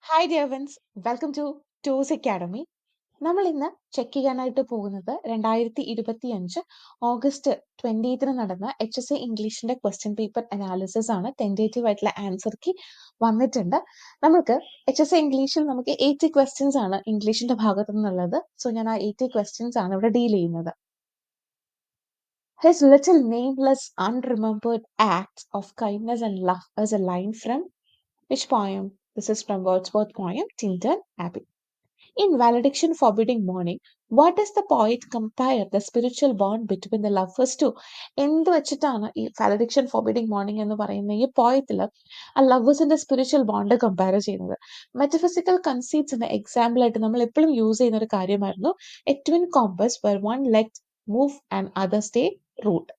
Hi dear ones, welcome to ടൂസ് academy. നമ്മൾ ഇന്ന് ചെക്ക് ചെയ്യാനായിട്ട് പോകുന്നത് 2025 ഓഗസ്റ്റ് 20ന് നടന്ന HSA ഇംഗ്ലീഷിന്റെ ക്വസ്റ്റ്യൻ പേപ്പർ അനാലിസിസ് ആണ്. ടെൻറ്റേറ്റീവ് ആയിട്ടുള്ള ആൻസർ കീ വന്നിട്ടുണ്ട്. നമുക്ക് HSA ഇംഗ്ലീഷിൽ നമുക്ക് 80 ക്വസ്റ്റ്യൻസ് ആണ് ഇംഗ്ലീഷിന്റെ ഭാഗത്തു നിന്നുള്ളത്. സോ ഞാൻ ആ 80 ക്വസ്റ്റ്യൻസ് ആണ് ഇവിടെ ഡീൽ ചെയ്യുന്നത്. His little nameless unremembered acts of kindness and love is a line from which poem? This is from Wordsworth poem Tintern Abbey. In Valediction Forbidding Morning, what does the poet compare the spiritual bond between the lovers to? എന്ത് വെച്ചിട്ടാണ് ഈ വാലഡിക്ഷൻ ഫോർബിഡിംഗ് morning എന്ന് പറയുന്ന ഈ പോയത്തില് ആ ലവേഴ്സിന്റെ spiritual bond compare ചെയ്യുന്നത്? മെറ്റഫിസിക്കൽ കൺസീപ്റ്റ്സിന് എക്സാമ്പിൾ ആയിട്ട് നമ്മൾ എപ്പോഴും യൂസ് ചെയ്യുന്ന ഒരു കാര്യമായിരുന്നു a twin compass where one leg move and other stay root.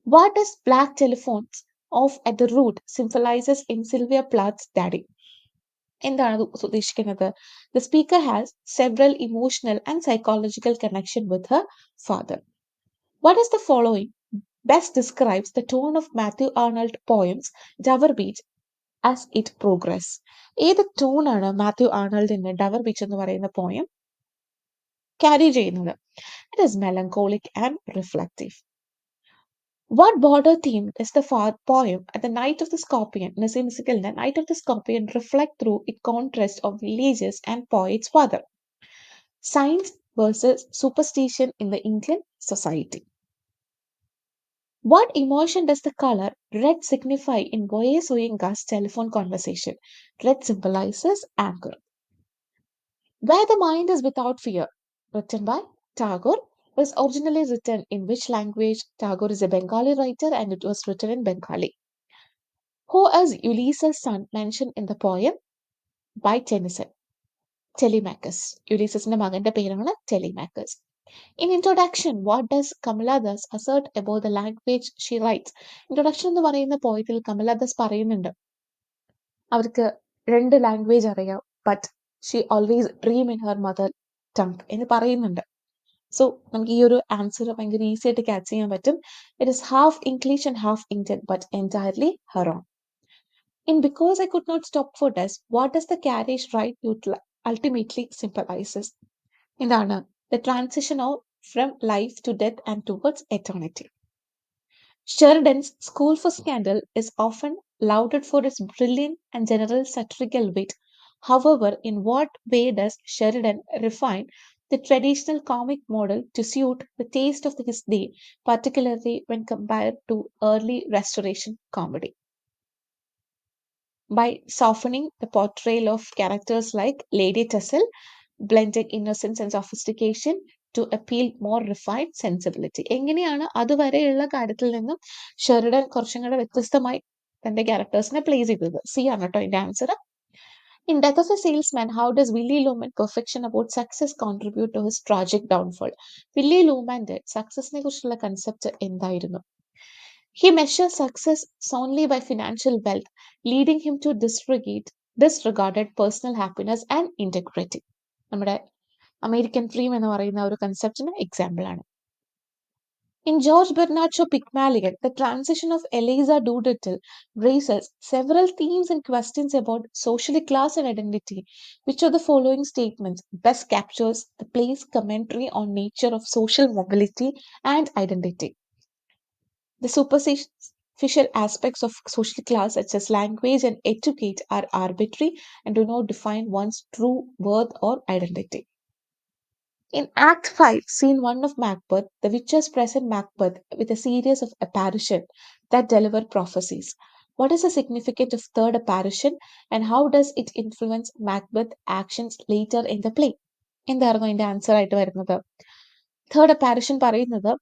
What does black telephones off at the root symbolizes in Sylvia Plath's Daddy? എന്താണ് അത് ഉദ്ദേശിക്കുന്നത്? The speaker has several emotional and psychological connection with her father. What is the following best describes the tone of Matthew Arnold poems Dover Beach as it progress? ഏത് ടോണാണ് Mathew ആർണോൾഡിന്റെ ഡവർ beach എന്ന് പറയുന്ന poem carry ചെയ്യുന്നത്? It is melancholic and reflective. What border theme does the poem at the Night of the Scorpion, the Night of the Scorpion reflect through its contrast of villages and poet's father? Science versus superstition in the Indian society. What emotion does the color red signify in Boye Soyinka's telephone conversation? Red symbolizes anger. Where the mind is without fear, written by Tagore, was originally written in which language? Tagore is a Bengali writer and it was written in Bengali. Who is Ulysses' son mentioned in the poem by Tennyson? Telemachus. Ulyssesന്റെ മകന്റെ പേരാണ് Telemachus. In introduction, what does Kamala Das assert about the language she writes? Introduction എന്ന് പറയുന്ന പോയത്തിൽ കമല ദാസ് പറയുന്നുണ്ട് അവർക്ക് രണ്ട് language അറിയാം, but she always dream in her mother tongue എന്ന് പറയുന്നുണ്ട്. സോ നമുക്ക് ഈ ഒരു ആൻസർ ഭയങ്കര ഈസി ആയിട്ട് ക്യാച്ച് ചെയ്യാൻ പറ്റും. It is half English and half Indian, but entirely her own. In Because I Could Not Stop for Death, what does the carriage ride ultimately symbolizes? എന്താണ്? The transition from life to death and towards eternity. Sheridan's School for Scandal is often lauded for its brilliant and general satirical wit. However, in what way does Sheridan refine the traditional comic model to suit the taste of his day, particularly when compared to early Restoration comedy? By softening the portrayal of characters like Lady Tussle, blending innocence and sophistication to appeal more refined sensibility. എങ്ങനെയാണ് അതുവരെയുള്ള കാര്യത്തിൽ നിന്നും Sheridan കുറച്ചും കൂടെ വ്യത്യസ്തമായി തന്റെ ക്യാരക്ടേഴ്സിനെ place ചെയ്തത്? C ആണ് കേട്ടോ ഇതിന്റെ answer. In Death of a Salesman, how does Willy Loman perfection about success contribute to his tragic downfall? Willy ലൂമാന്റെ സക്സസിനെ കുറിച്ചുള്ള കൺസെപ്റ്റ് എന്തായിരുന്നു? He measures success solely by financial wealth, leading him to disregarded personal happiness and integrity. നമ്മുടെ American dream എന്ന് പറയുന്ന ഒരു കൺസെപ്റ്റിന് example ആണ്. In George Bernard Shaw Pygmalion, the transition of Eliza Doolittle raises several themes and questions about social class and identity. Which of the following statements best captures the play's commentary on nature of social mobility and identity? The superficial aspects of social class, such as language and etiquette, are arbitrary and do not define one's true worth or identity. In Act 5, Scene 1 of Macbeth, the witches present Macbeth with a series of apparitions that deliver prophecies. What is the significance of third apparition and how does it influence Macbeth's actions later in the play? എന്തായിരുന്നു അതിന്റെ answer ആയിട്ട് വരുന്നത്? Third apparition പറയുന്നത്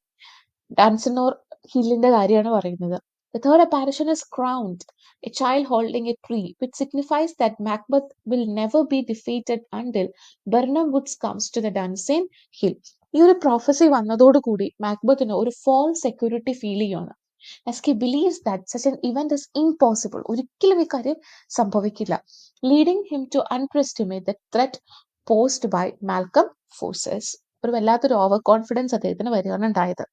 ഡാൻസനോർ ഹില്ലിന്റെ കാര്യമാണ് പറയുന്നത്. The third apparition is crowned, a child holding a tree, which signifies that Macbeth will never be defeated until Birnam Woods comes to the Dunsane Hill. ഈ ഒരു prophecy വന്നതോടുകൂടി മാക്ബത്തിന് ഒരു ഫോൾ സെക്യൂരിറ്റി ഫീൽ ചെയ്യാണ്. As he believes that such an event is impossible, ഒരിക്കലും ഈ കാര്യം സംഭവിക്കില്ല, leading him to underestimate the threat posed by Malcolm forces. ഒരു വല്ലാത്തൊരു ഓവർ കോൺഫിഡൻസ് അദ്ദേഹത്തിന് വരികയാണ് ഉണ്ടായത്.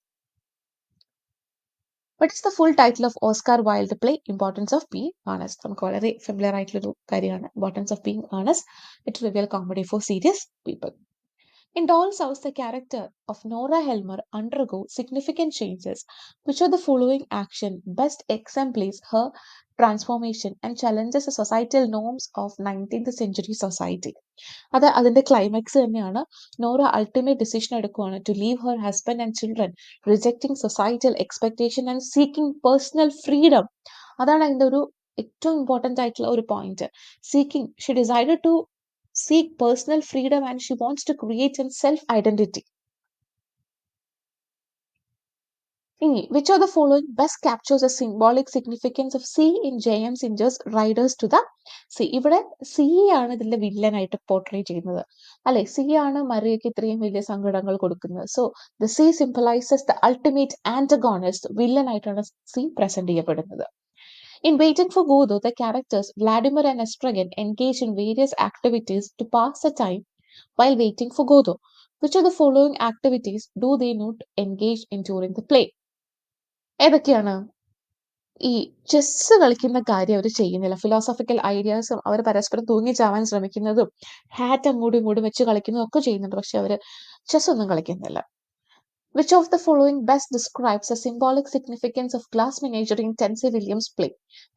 What is the full title of Oscar Wilde play? Importance of being honest. നമുക്ക് വളരെ ഫെമിലിയർ ആയിട്ടുള്ളൊരു കാര്യമാണ് importance of being honest. It trivial comedy for serious people. In Doll's House, the character of Nora Helmer undergoes significant changes, which of the following action best exemplifies her transformation and challenges the societal norms of 19th century society? അത് അതിന്റെ climax തന്നെയാണ്. Nora ultimate decision എടുക്കുവാണ് to leave her husband and children, rejecting societal expectation and seeking personal freedom. അതാണ് അതിന്റെ ഒരു ഏറ്റവും important ആയിട്ടുള്ള ഒരു point. Seeking, she decided to seek personal freedom and she wants to create a self identity. Which of the following best captures the symbolic significance of C in J.M. Singer's Riders to the Sea? ഇവിടെ C ആണ് ഇതിന്റെ villain ആയിട്ട് portray ചെയ്യുന്നത് അല്ലെ. C ആണ് മറിയയ്ക്ക് ഇത്രയും വലിയ സങ്കടങ്ങൾ കൊടുക്കുന്നത്. So the C symbolises the ultimate antagonist, villain ആയിട്ടാണ് സി പ്രസന്റ് ചെയ്യപ്പെടുന്നത്. In Waiting for Godot, the characters Vladimir and Estragon engage in various activities to pass the time while waiting for Godot. Which of the following activities do they not engage in during the play? ഏതൊക്കെയാണ്? ഈ chess കളിക്കുന്ന കാര്യം അവർ ചെയ്യുന്നില്ല. Philosophical ഐഡിയാസും അവർ പരസ്പരം തൂങ്ങിച്ചാവാൻ ശ്രമിക്കുന്നതും hat അങ്ങോട്ടും ഇങ്ങോട്ടും വെച്ച് കളിക്കുന്നതും ഒക്കെ ചെയ്യുന്നുണ്ട്. പക്ഷെ അവർ ചെസ് ഒന്നും കളിക്കുന്നില്ല. Which of the following best describes the symbolic significance of glass menagerie in Tennessee Williams' play?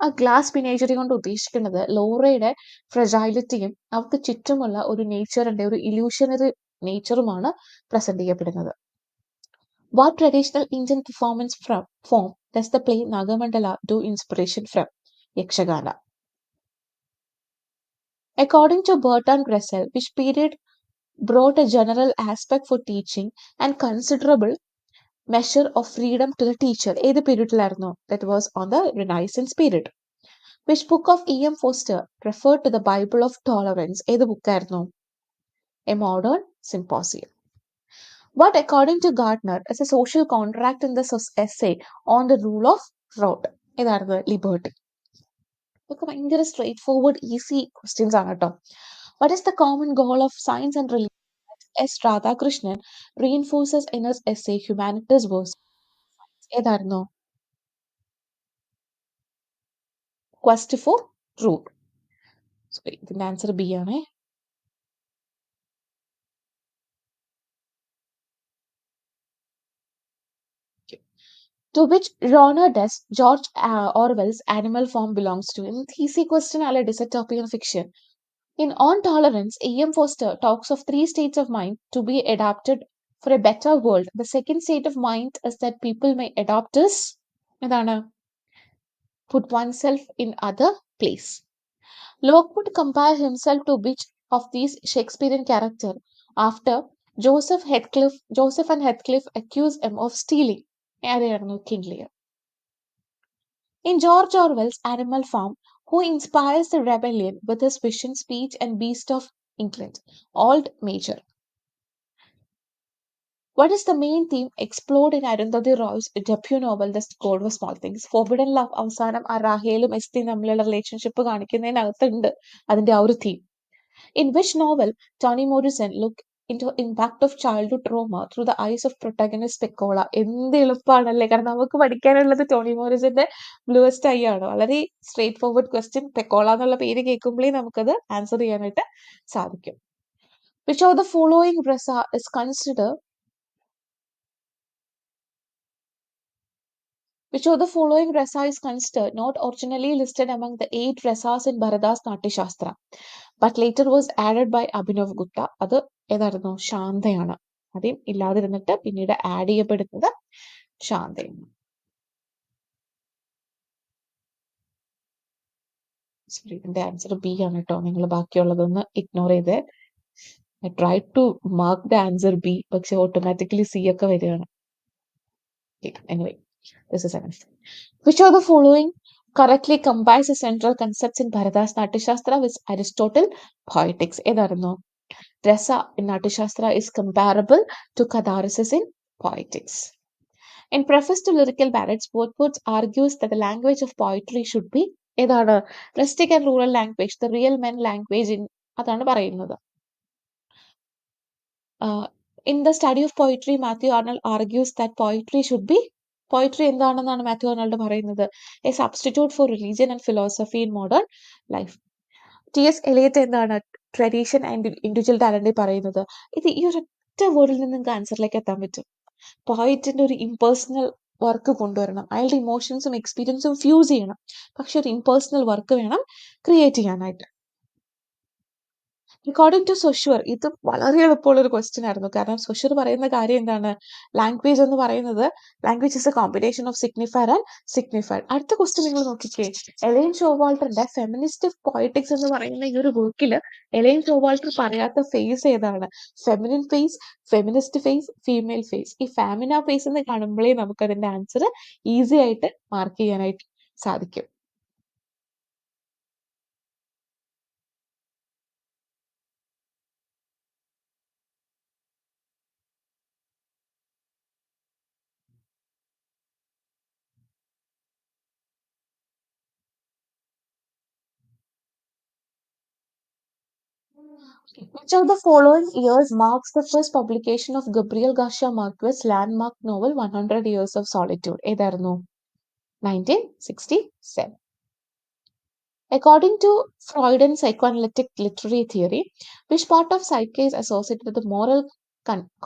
ആ ഗ്ലാസ് മെനേജറി കൊണ്ട് ഉദ്ദേശിക്കുന്നത് ലോറയുടെ ഫ്രജൈലിറ്റിയും അവർക്ക് ചുറ്റുമുള്ള ഒരു നേച്ചറിന്റെ ഒരു ഇല്യൂഷണറി നേച്ചറുമാണ് പ്രസന്റ് ചെയ്യപ്പെടുന്നത്. What traditional Indian performance form does the play Nagamandala do inspiration from? Yakshagana. According to Bertrand Russell, which period brought a general aspect for teaching and considerable measure of freedom to the teacher? ഏത് പീരീഡിലായിരുന്നു? That was on the Renaissance period. Which book of E.M. Foster referred to the Bible of Tolerance? ഏത് ബുക്കായിരുന്നു? A Modern Symposium. What, according to Gardner, is a social contract in the essay on the rule of road? ഏതായിരുന്നു? Liberty. ഇതൊക്കെ ഭയങ്കര straight forward easy questions ആണ് കേട്ടോ. What is the common goal of science and religion that S. Radhakrishnan reinforces in his essay Humanities versus Science? ഏതായിരുന്നു? Quest for truth. Sorry, ഇതിന്റെ answer B ആണേ. To which genre does George Orwell's Animal Farm belongs to? In thesis question അല്ലെ dystopian fiction. In On Tolerance, E.M. Foster talks of three states of mind to be adapted for a better world. The second state of mind is that people may adopt is എന്താണ്? Put oneself in other place. Locke would compare himself to which of these Shakespearean character after Joseph and Heathcliff accuse him of stealing? ആരെയായിരുന്നു? King Lear. In George Orwell's Animal Farm, who inspires the rebellion with his vision, speech, and beast of England? Old Major. What is the main theme explored in Arundhati Roy's debut novel, The Code for Small Things? Forbidden Love അവസാനം ആ റാഹേലും എസ്തിയും തമ്മിലുള്ള relationship കാണിക്കുന്നതിനകത്തുണ്ട് അതിന്റെ ആ ഒരു theme. In which novel Toni Morrison looked into impact of childhood trauma through the eyes of protagonist Pecola? എന്ത് എളുപ്പമാണല്ലേ, കാരണം നമുക്ക് പഠിക്കാനുള്ളത് ടോണി മോറിസന്റെ ബ്ലൂവസ്റ്റ് ഐ ആണ്. വളരെ സ്ട്രേറ്റ് ഫോർവേഡ് ക്വസ്റ്റ്യൻ. പെക്കോള എന്നുള്ള പേര് കേൾക്കുമ്പോഴേ നമുക്കത് ആൻസർ ചെയ്യാനായിട്ട് സാധിക്കും. Which of the following rasa is considered not originally listed among the 8 rasas in Bharata's Natyashastra, but later was added by Abhinav Gupta? അത് ഏതായിരുന്നു? ശാന്തയാണ്. ആദ്യം ഇല്ലാതിരുന്നിട്ട് പിന്നീട് ആഡ് ചെയ്യപ്പെടുന്നത് ശാന്തയാണ്. സോറി, ഇതിന്റെ ആൻസർ ബി ആണ് കേട്ടോ. നിങ്ങൾ ബാക്കിയുള്ളതൊന്ന് ഇഗ്നോർ ചെയ്ത്. I tried to mark the answer B, പക്ഷെ ഓട്ടോമാറ്റിക്കലി സി ഒക്കെ വരികയാണ്. Anyway, this is enough. Which of the following correctly combines the central concepts in Bharata's Natyashastra with Aristotle poetics? ഏതായിരുന്നു? Rasa in Natyashastra is comparable to catharsis in poetics. In Preface to Lyrical Ballads, Wordsworth argues that the language of poetry should be ഏതാണ്? Rustic and rural language, the real men language അതാണ് പറയുന്നത്. In the study of poetry, Matthew Arnold argues that poetry should be poetry എന്താണെന്നാണ് Matthew Arnold പറയുന്നത്? A substitute for religion and philosophy in modern life. T S. Eliot എന്താണ് tradition and individual talent പറയുന്നത്? ഇത് ഈ ഒരൊറ്റ വേർഡിൽ നിന്ന് നിങ്ങൾക്ക് ആൻസറിലേക്ക് എത്താൻ പറ്റും. പോയിറ്റിന്റെ ഒരു ഇംപേഴ്സണൽ വർക്ക് കൊണ്ടുവരണം, അയാളുടെ ഇമോഷൻസും എക്സ്പീരിയൻസും ഫ്യൂസ് ചെയ്യണം, പക്ഷെ ഒരു ഇംപേഴ്സണൽ വർക്ക് വേണം ക്രിയേറ്റ് ചെയ്യാനായിട്ട്. അക്കോർഡിംഗ് ടു സൊഷ്യൂർ, ഇത് വളരെ എളുപ്പമുള്ള ഒരു ക്വസ്റ്റ്യൻ ആയിരുന്നു. കാരണം സൊഷ്യൂർ പറയുന്ന കാര്യം എന്താണ്? ലാംഗ്വേജ് എന്ന് പറയുന്നത്, language is A combination of signifier and signified. അടുത്ത ക്വസ്റ്റ്യൻ നിങ്ങൾ നോക്കിക്കേ. എലൈൻ ഷോവാൾട്ടറിന്റെ ഫെമിനിസ്റ്റ് പോയറ്റിക്സ് എന്ന് പറയുന്ന ഈ ഒരു വർക്കിൽ എലൈൻ ഷോവാൾട്ടർ പറയാത്ത ഫേസ് ഏതാണ്? Feminine phase, feminist phase, female phase. ഈ ഫാമിന ഫേസ് എന്ന് കാണുമ്പോഴേ നമുക്ക് അതിന്റെ ആൻസർ ഈസി ആയിട്ട് മാർക്ക് ചെയ്യാനായിട്ട് സാധിക്കും. Which of the following years marks the first publication of Gabriel Garcia Marquez's landmark novel 100 Years of Solitude? ഏതായിരുന്നു? 1967. According to Freudian psychoanalytic literary theory, which part of psyche is associated with the moral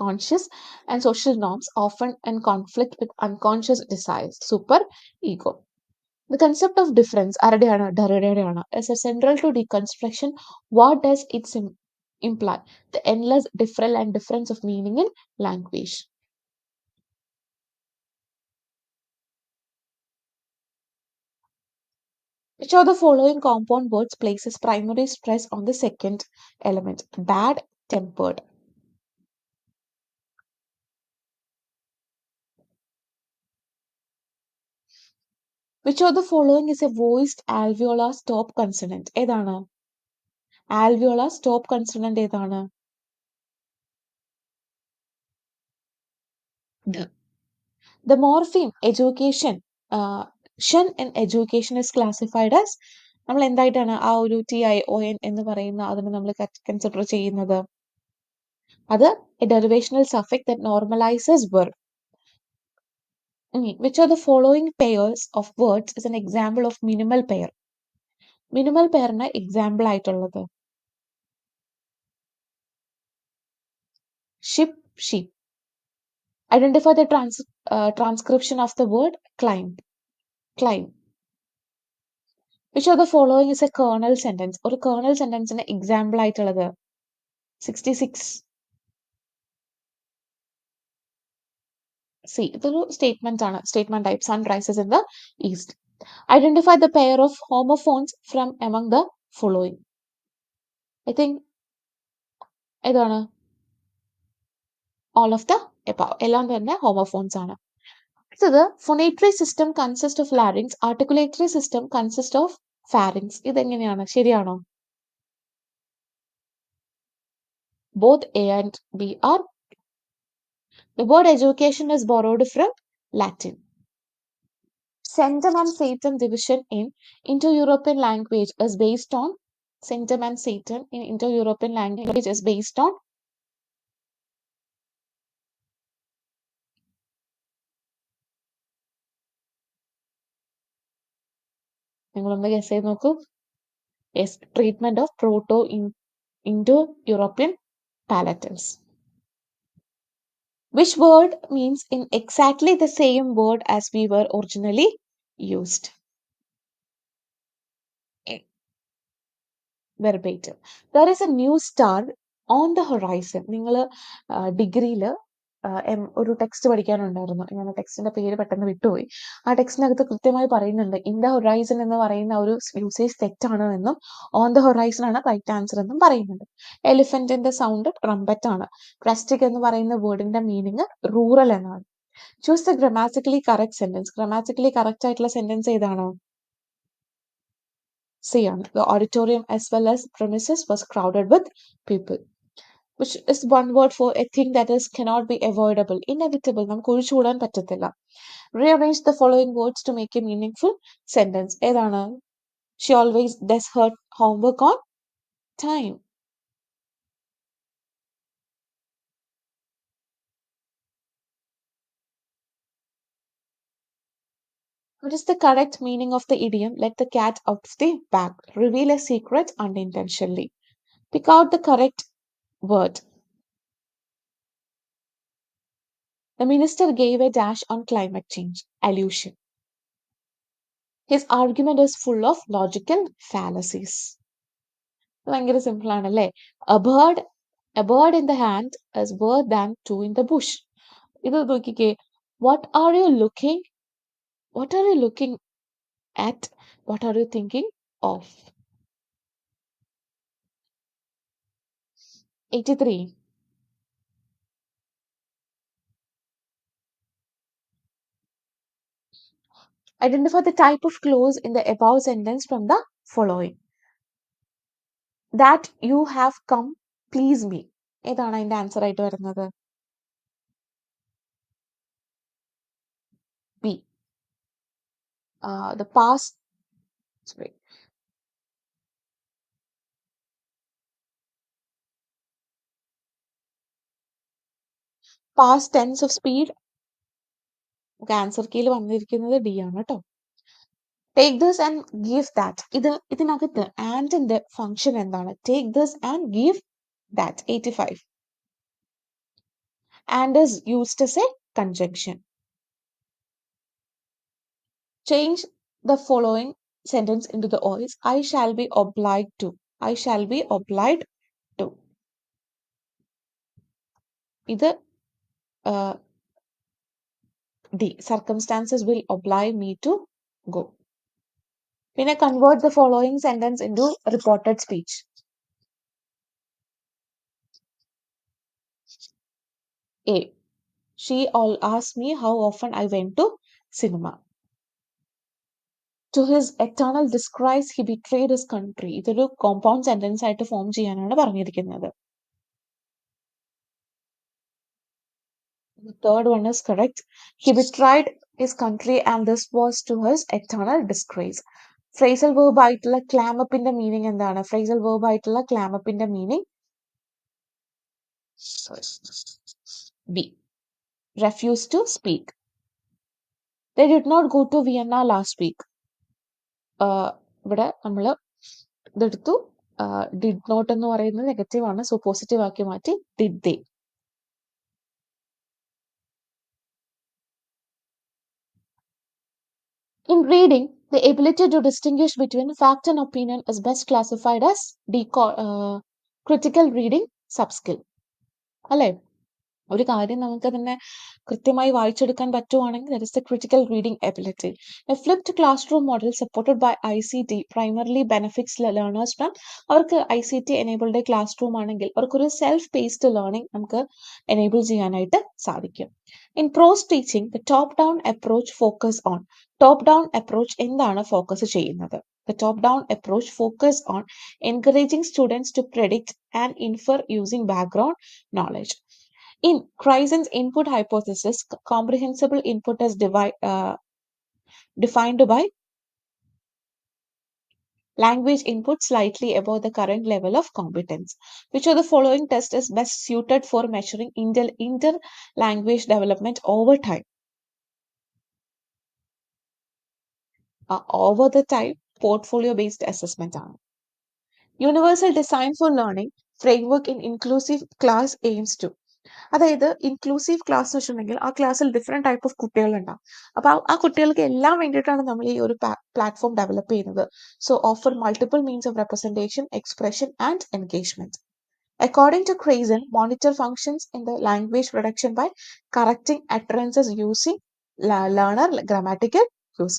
conscious and social norms, often in conflict with unconscious desires? Super ego. The concept of difference Derrideയാണ്, is central to deconstruction. What does it imply? The endless difference and difference of meaning in language. Which of the following compound words places primary stress on the second element? Bad tempered. Which of the following is a voiced alveolar stop consonant? ഏതാണ്? Alveolar stop consonant ഏതാണ്? The morpheme education, ഷൻ in education is classified as, നമ്മൾ എന്തായിട്ടാണ് ആ ഒരു TION എന്ന് പറയുന്ന അതിനെ നമ്മൾ കൺസിഡർ ചെയ്യുന്നത്? അത് a derivational suffix that normalizes verb. Which of the following pairs of words is an example of minimal pair? Minimal pairന് എക്സാമ്പിൾ ആയിട്ടുള്ളത് ship, sheep. Identify the transcription of the word climb. Climb. Which of the following is a kernel sentence? ഒരു kernel sentenceന് example ആയിട്ടുള്ളത് 66. See, ഇതൊരു statement ആണ്. Statement type sun rises in the east. Identify the pair of homophones from among the following. I think ഏതാണ്? All of the above. എല്ലാം തന്നെ homophones ആണ്. അടുത്തത് phonatory system consists of larynx, articulatory system consists of pharynx. ഇതെങ്ങനെയാണ്? ശരിയാണോ? Both A and B are. The word education is borrowed from Latin. Centum and Satum division in Indo-European language is based on. Centum and Satum in Indo-European language is based on. നിങ്ങളൊന്ന് guess ചെയ്ത് നോക്കൂ. Yes, treatment of Indo-European palatals. Which word means in exactly the same word as we were originally used? Verbatim. There is a new star on the horizon. നിങ്ങൾ ഡിഗ്രിയിൽ ഒരു text പഠിക്കാനുണ്ടായിരുന്നു. ഞാൻ ആ ടെക്സ്റ്റിന്റെ പേര് പെട്ടെന്ന് വിട്ടുപോയി. ആ ടെക്സ്റ്റിനകത്ത് കൃത്യമായി പറയുന്നുണ്ട് ഇൻ ദ ഹൊറൈസൺ എന്ന് പറയുന്ന ഒരു യൂസേജ് തെറ്റാണ് എന്നും ഓൺ ദ ഹൊറൈസൺ ആണ് റൈറ്റ് ആൻസർ എന്നും പറയുന്നുണ്ട്. എലിഫന്റിന്റെ സൗണ്ട് ട്രംപറ്റ് ആണ്. റസ്റ്റിക് എന്ന് പറയുന്ന വേർഡിന്റെ മീനിങ് റൂറൽ എന്നാണ്. Choose the grammatically correct sentence. Grammatically correct ആയിട്ടുള്ള സെന്റൻസ് ഏതാണോ? C ആണ്. The auditorium as well as premises was crowded with people. Which is one word for a thing that is cannot be avoidable. Inevitable. നമുക്ക് ഒഴിച്ചുകൂടാൻ പറ്റത്തില്ല. Rearrange the following words to make a meaningful sentence. ഏതാണ്? She always does her homework on time. What is the correct meaning of the idiom, let the cat out of the bag? Reveal a secret unintentionally. Pick out the correct word. The minister gave a dash on climate change. Allusion. His argument is full of logical fallacies. ഭയങ്കര simple ആണല്ലേ? A bird, a bird in the hand is worth than two in the bush. ഇത് നോക്കിക്കേ. What are you looking? What are you looking at? What are you thinking of? 83. Identify the type of clause in the above sentence from the following. That you have come, please me. ഏതാണ് അതിന്റെ answer ആയിട്ട് വരുന്നത്? B. The past, sorry, past tense of speed. Answer കീയിൽ വന്നിരിക്കുന്നത് D ആണ് കേട്ടോ. Take this and give that. ഇതിനകത്ത് ആൻഡിന്റെ function എന്താണ്? Take this and give that. 85. And is used as a conjunction. Change the following sentence into the voice. I shall be obliged to. I shall be obliged to. ഇത് D. Circumstances will oblige me to go. പിന്നെ convert the following sentence into reported speech. A. She all asked me how often I went to cinema. To his eternal disgrace, he betrayed his country. ഇതൊരു compound sentence ആയിട്ട് form ചെയ്യാനാണ് പറഞ്ഞിരിക്കുന്നത്. The third one is correct. He betrayed his country and this was to his eternal disgrace. Phrasal verb ആയിട്ടുള്ള clam upന്റെ meaning എന്താണ്? Phrasal verb ആയിട്ടുള്ള clam upന്റെ meaning B. Refuse to speak. They did not go to Vienna last week. ഇവിടെ നമ്മൾ ഇതെടുത്തു. Did not എന്ന് പറയുന്നത് negative ആണ്, so positive ആക്കി മാറ്റി did they. In reading, the ability to distinguish between fact and opinion is best classified as critical reading subskill. അല്ലേ? ഒരു കാര്യം നമുക്ക് തന്നെ കൃത്യമായി വായിച്ചെടുക്കാൻ പറ്റുവാണെങ്കിൽ that is the critical reading ability. A flipped classroom model supported by ICT primarily benefits learners from അവർക്ക് ICT enabled class room ആണെങ്കിൽ അവർക്കൊരു self paced learning നമുക്ക് enable ചെയ്യാനായിട്ട് സാധിക്കും. In prose teaching, the top down approach എന്താണ് focus ചെയ്യുന്നത്? The top down approach focus on encouraging students to predict and infer using background knowledge. In Chrysan's input hypothesis, comprehensible input is defined by language input slightly above the current level of competence. Which of the following test is best suited for measuring inter-language development over time? Over the time, portfolio-based assessment. Universal design for learning framework in inclusive class aims to. അതായത് inclusive class എന്ന് വെച്ചിട്ടുണ്ടെങ്കിൽ ആ ക്ലാസ്സിൽ different type of കുട്ടികളുണ്ടാവും. അപ്പൊ ആ കുട്ടികൾക്ക് എല്ലാം വേണ്ടിയിട്ടാണ് നമ്മൾ ഈ ഒരു പ്ലാറ്റ്ഫോം ഡെവലപ്പ് ചെയ്യുന്നത്. So offer multiple means of representation, expression and engagement. According to Crazen, monitor functions in the language production by correcting utterances using learner grammatical cues.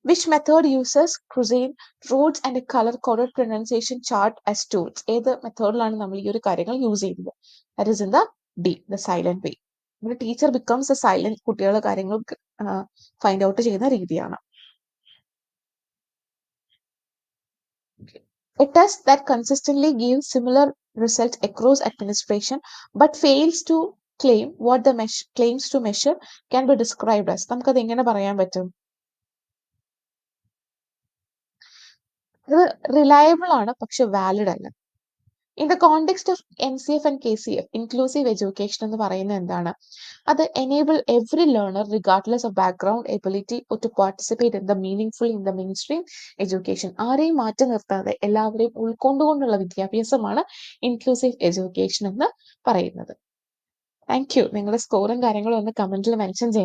Which method uses Crazen roots and a color-coded pronunciation chart as tools? ഏത് മെത്തേഡിലാണ് നമ്മൾ ഈ ഒരു കാര്യങ്ങൾ use ചെയ്യുന്നത്? That is in the D, the silent way. The teacher becomes a silent കുട്ടികളുടെ കാര്യങ്ങൾ find out ചെയ്യുന്ന രീതിയാണ്. A test that consistently gives similar results across administration but fails to claim what the claims to measure can be described as. നമുക്കത് എങ്ങനെ പറയാൻ പറ്റും? ഇത് reliable ആണ് പക്ഷെ വാലിഡ് അല്ല. In the context of NCF and KCF, inclusive education എന്ന് പറയുന്നത് എന്താണ്? അത് enable every learner regardless of background, ability or to participate in the meaningfully in the mainstream education. ആരെയും മാറ്റി നിർത്താതെ എല്ലാവരെയും ഉൾക്കൊണ്ടുകൊണ്ടുള്ള വിദ്യാഭ്യാസമാണ് ഇൻക്ലൂസീവ് എഡ്യൂക്കേഷൻ എന്ന് പറയുന്നത്. Thank you. നിങ്ങളുടെ സ്കോറും കാര്യങ്ങളും ഒന്ന് കമന്റിൽ മെൻഷൻ ചെയ്യണം.